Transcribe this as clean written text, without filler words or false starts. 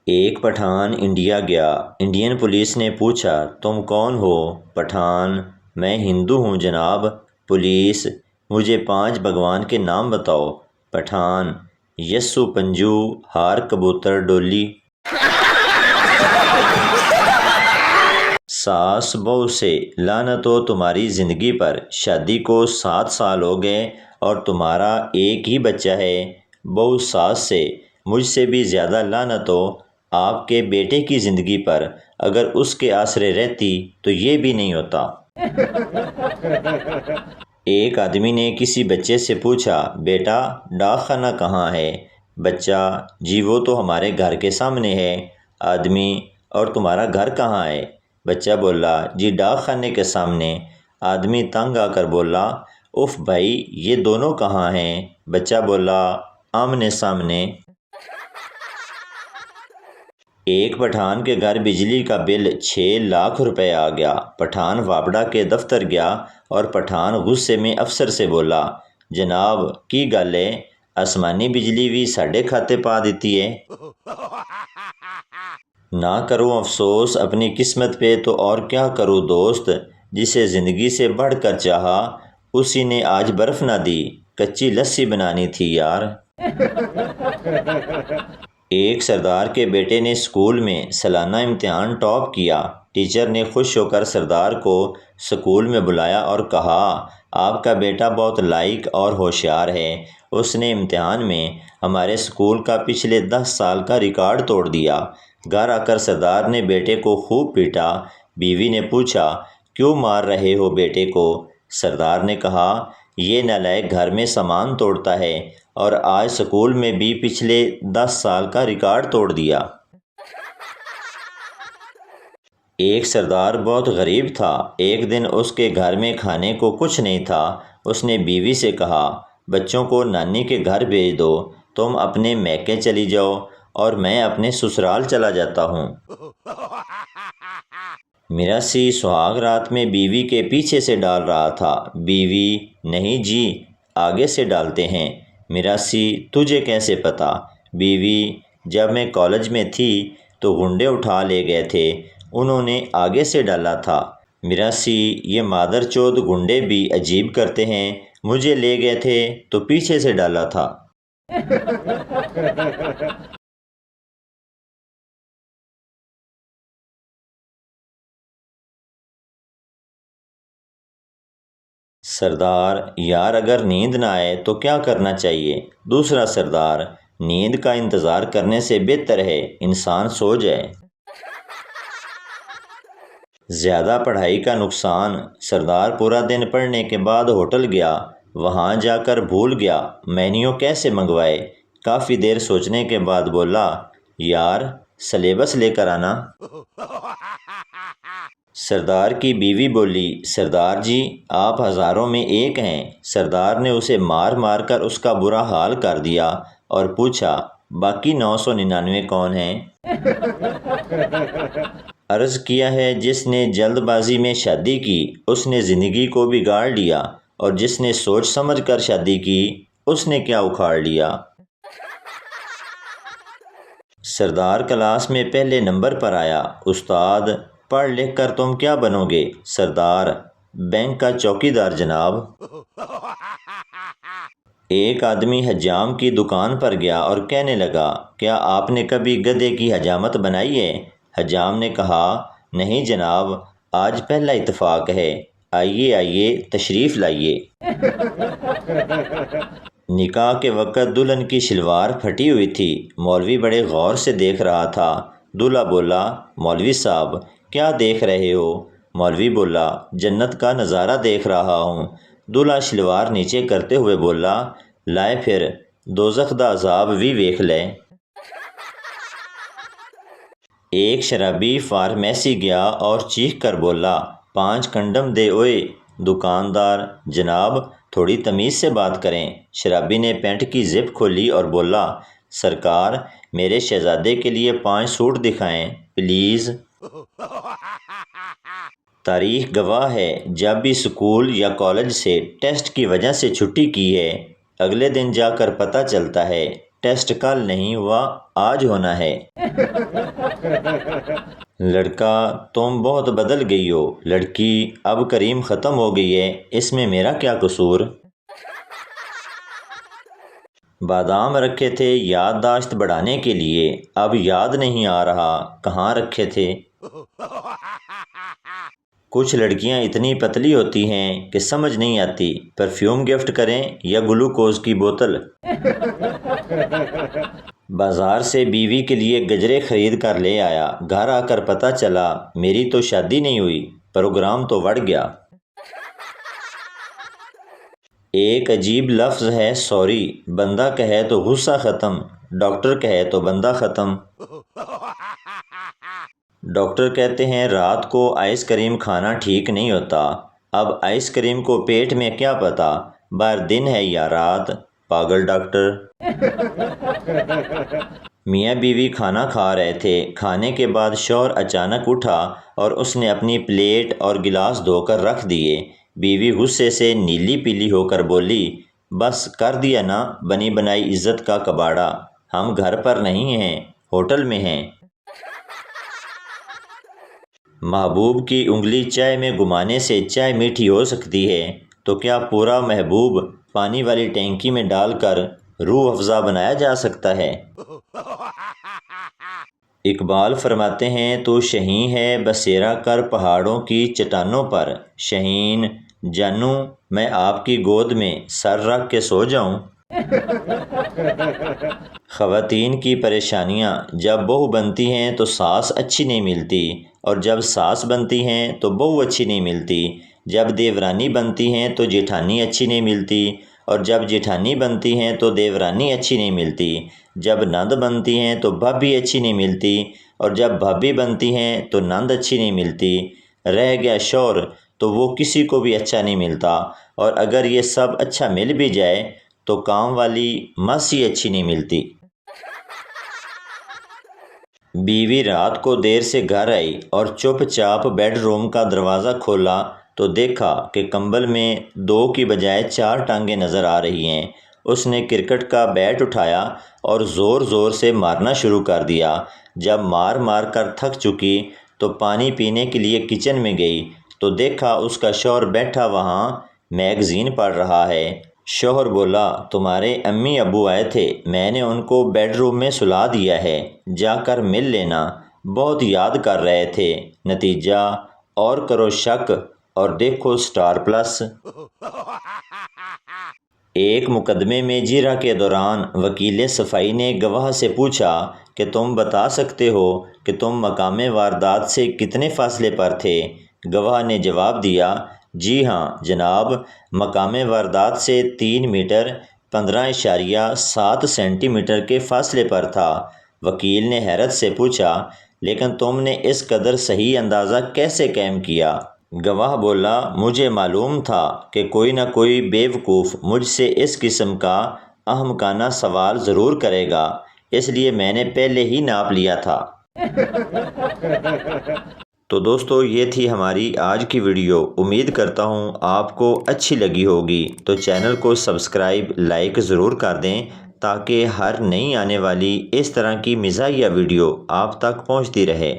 ایک پٹھان انڈیا گیا۔ Indian police نے پوچھا تم کون ہو؟ پٹھان میں ہندو ہوں جناب۔ پولیس مجھے 5 بھگوان کے نام بتاؤ۔ پٹھان یسو پنجو ہار کبوتر ڈولی۔ ساس بہو سے لعنت ہو تمہاری زندگی پر، شادی کو 7 سال ہو گئے اور تمہارا ایک ہی بچہ ہے۔ بہو ساس سے مجھ سے بھی زیادہ لعنت ہو آپ کے بیٹے کی زندگی پر، اگر اس کے آسرے رہتی تو یہ بھی نہیں ہوتا۔ ایک آدمی نے کسی بچے سے پوچھا بیٹا ڈاک خانہ کہاں ہے؟ بچہ جی وہ تو ہمارے گھر کے سامنے ہے۔ آدمی اور تمہارا گھر کہاں ہے؟ بچہ بولا جی ڈاک خانے کے سامنے۔ آدمی تنگ آ کر بولا اف بھائی یہ دونوں کہاں ہیں؟ بچہ بولا آمنے سامنے۔ ایک پٹھان کے گھر بجلی کا بل 6 لاکھ روپے آ گیا۔ پٹھان واپڈا کے دفتر گیا اور پٹھان غصے میں افسر سے بولا جناب کی گل ہے آسمانی بجلی بھی ساڈے کھاتے پا دیتی ہے۔ نہ کروں افسوس اپنی قسمت پہ تو اور کیا کروں دوست، جسے زندگی سے بڑھ کر چاہا اسی نے آج برف نہ دی، کچی لسی بنانی تھی یار۔ ایک سردار کے بیٹے نے اسکول میں سالانہ امتحان ٹاپ کیا۔ ٹیچر نے خوش ہو کر سردار کو اسکول میں بلایا اور کہا آپ کا بیٹا بہت لائق اور ہوشیار ہے، اس نے امتحان میں ہمارے اسکول کا پچھلے 10 سال کا ریکارڈ توڑ دیا۔ گھر آ کر سردار نے بیٹے کو خوب پیٹا۔ بیوی نے پوچھا کیوں مار رہے ہو بیٹے کو؟ سردار نے کہا یہ نالائق گھر میں سامان توڑتا ہے اور آج اسکول میں بھی پچھلے 10 سال کا ریکارڈ توڑ دیا۔ ایک سردار بہت غریب تھا۔ ایک دن اس کے گھر میں کھانے کو کچھ نہیں تھا۔ اس نے بیوی سے کہا بچوں کو نانی کے گھر بھیج دو، تم اپنے میکے چلی جاؤ اور میں اپنے سسرال چلا جاتا ہوں۔ میراثی سہاگ رات میں بیوی کے پیچھے سے ڈال رہا تھا۔ بیوی نہیں جی آگے سے ڈالتے ہیں۔ میراثی تجھے کیسے پتا؟ بیوی جب میں کالج میں تھی تو گنڈے اٹھا لے گئے تھے، انہوں نے آگے سے ڈالا تھا۔ میراثی یہ مادر چود گنڈے بھی عجیب کرتے ہیں، مجھے لے گئے تھے تو پیچھے سے ڈالا تھا۔ سردار یار اگر نیند نہ آئے تو کیا کرنا چاہیے؟ دوسرا سردار نیند کا انتظار کرنے سے بہتر ہے انسان سو جائے۔ زیادہ پڑھائی کا نقصان۔ سردار پورا دن پڑھنے کے بعد ہوٹل گیا، وہاں جا کر بھول گیا مینیو کیسے منگوائے۔ کافی دیر سوچنے کے بعد بولا یار سلیبس لے کر آنا۔ سردار کی بیوی بولی سردار جی آپ ہزاروں میں ایک ہیں۔ سردار نے اسے مار مار کر اس کا برا حال کر دیا اور پوچھا باقی 999 کون ہیں؟ عرض کیا ہے جس نے جلد بازی میں شادی کی اس نے زندگی کو بگاڑ لیا، اور جس نے سوچ سمجھ کر شادی کی اس نے کیا اکھاڑ لیا۔ سردار کلاس میں پہلے نمبر پر آیا۔ استاد پڑھ لکھ کر تم کیا بنو گے؟ سردار بینک کا چوکیدار جناب۔ ایک آدمی حجام کی دکان پر گیا اور کہنے لگا کیا آپ نے کبھی گدھے کی حجامت بنائی ہے؟ حجام نے کہا نہیں جناب آج پہلا اتفاق ہے، آئیے آئیے تشریف لائیے۔ نکاح کے وقت دلہن کی شلوار پھٹی ہوئی تھی، مولوی بڑے غور سے دیکھ رہا تھا۔ دولہا بولا مولوی صاحب کیا دیکھ رہے ہو؟ مولوی بولا جنت کا نظارہ دیکھ رہا ہوں۔ دولہا شلوار نیچے کرتے ہوئے بولا لائے پھر دوزخ دا عذاب بھی ویکھ لے۔ ایک شرابی فارمیسی گیا اور چیخ کر بولا 5 کنڈم دے اوئے۔ دکاندار جناب تھوڑی تمیز سے بات کریں۔ شرابی نے پینٹ کی زپ کھولی اور بولا سرکار میرے شہزادے کے لیے 5 سوٹ دکھائیں پلیز۔ تاریخ گواہ ہے جب بھی سکول یا کالج سے ٹیسٹ کی وجہ سے چھٹی کی ہے، اگلے دن جا کر پتہ چلتا ہے ٹیسٹ کل نہیں ہوا، آج ہونا ہے۔ لڑکا تم بہت بدل گئی ہو۔ لڑکی اب کریم ختم ہو گئی ہے، اس میں میرا کیا قصور؟ بادام رکھے تھے یادداشت بڑھانے کے لیے، اب یاد نہیں آ رہا کہاں رکھے تھے۔ کچھ لڑکیاں اتنی پتلی ہوتی ہیں کہ سمجھ نہیں آتی پرفیوم گفٹ کریں یا گلوکوز کی بوتل۔ بازار سے بیوی کے لیے گجرے خرید کر لے آیا، گھر آ کر پتہ چلا میری تو شادی نہیں ہوئی، پروگرام تو بڑھ گیا۔ ایک عجیب لفظ ہے سوری، بندہ کہے تو غصہ ختم، ڈاکٹر کہے تو بندہ ختم۔ ڈاکٹر کہتے ہیں رات کو آئس کریم کھانا ٹھیک نہیں ہوتا، اب آئس کریم کو پیٹ میں کیا پتا باہر دن ہے یا رات، پاگل ڈاکٹر۔ میاں بیوی کھانا کھا رہے تھے، کھانے کے بعد شوہر اچانک اٹھا اور اس نے اپنی پلیٹ اور گلاس دھو کر رکھ دیے۔ بیوی غصے سے نیلی پیلی ہو کر بولی، بس کر دیا نا بنی بنائی عزت کا کباڑا، ہم گھر پر نہیں ہیں، ہوٹل میں ہیں۔ محبوب کی انگلی چائے میں گھمانے سے چائے میٹھی ہو سکتی ہے، تو کیا پورا محبوب پانی والی ٹینکی میں ڈال کر روح افزا بنایا جا سکتا ہے؟ اقبال فرماتے ہیں تو شہیں ہے بسیرا کر پہاڑوں کی چٹانوں پر، شہین جانوں میں آپ کی گود میں سر رکھ کے سو جاؤں۔ خواتین کی پریشانیاں، جب بہو بنتی ہیں تو ساس اچھی نہیں ملتی، اور جب ساس بنتی ہیں تو بہو اچھی نہیں ملتی، جب دیورانی بنتی ہیں تو جیٹھانی اچھی نہیں ملتی، اور جب جیٹھانی بنتی ہیں تو دیورانی اچھی نہیں ملتی، جب نند بنتی ہیں تو بھابھی اچھی نہیں ملتی، اور جب بھابھی بنتی ہیں تو نند اچھی نہیں ملتی، رہ گیا شوہر تو وہ کسی کو بھی اچھا نہیں ملتا، اور اگر یہ سب اچھا مل بھی جائے تو کام والی ماسی اچھی نہیں ملتی۔ بیوی رات کو دیر سے گھر آئی اور چپ چاپ بیڈ روم کا دروازہ کھولا تو دیکھا کہ کمبل میں 2 کی بجائے 4 ٹانگیں نظر آ رہی ہیں۔ اس نے کرکٹ کا بیٹ اٹھایا اور زور زور سے مارنا شروع کر دیا۔ جب مار مار کر تھک چکی تو پانی پینے کے لیے کچن میں گئی تو دیکھا اس کا شوہر بیٹھا وہاں میگزین پڑھ رہا ہے۔ شوہر بولا، تمہارے امی ابو آئے تھے، میں نے ان کو بیڈ روم میں سلا دیا ہے، جا کر مل لینا، بہت یاد کر رہے تھے۔ نتیجہ اور کرو شک اور دیکھو سٹار پلس۔ ایک مقدمے میں جرح کے دوران وکیل صفائی نے گواہ سے پوچھا کہ تم بتا سکتے ہو کہ تم مقام واردات سے کتنے فاصلے پر تھے؟ گواہ نے جواب دیا، جی ہاں جناب، مقام واردات سے 3 میٹر 15.7 سینٹی میٹر کے فاصلے پر تھا۔ وکیل نے حیرت سے پوچھا، لیکن تم نے اس قدر صحیح اندازہ کیسے قائم کیا؟ گواہ بولا، مجھے معلوم تھا کہ کوئی نہ کوئی بیوقوف مجھ سے اس قسم کا احمقانہ سوال ضرور کرے گا، اس لیے میں نے پہلے ہی ناپ لیا تھا۔ تو دوستو یہ تھی ہماری آج کی ویڈیو، امید کرتا ہوں آپ کو اچھی لگی ہوگی، تو چینل کو سبسکرائب لائک ضرور کر دیں تاکہ ہر نئی آنے والی اس طرح کی مزاحیہ ویڈیو آپ تک پہنچتی رہے۔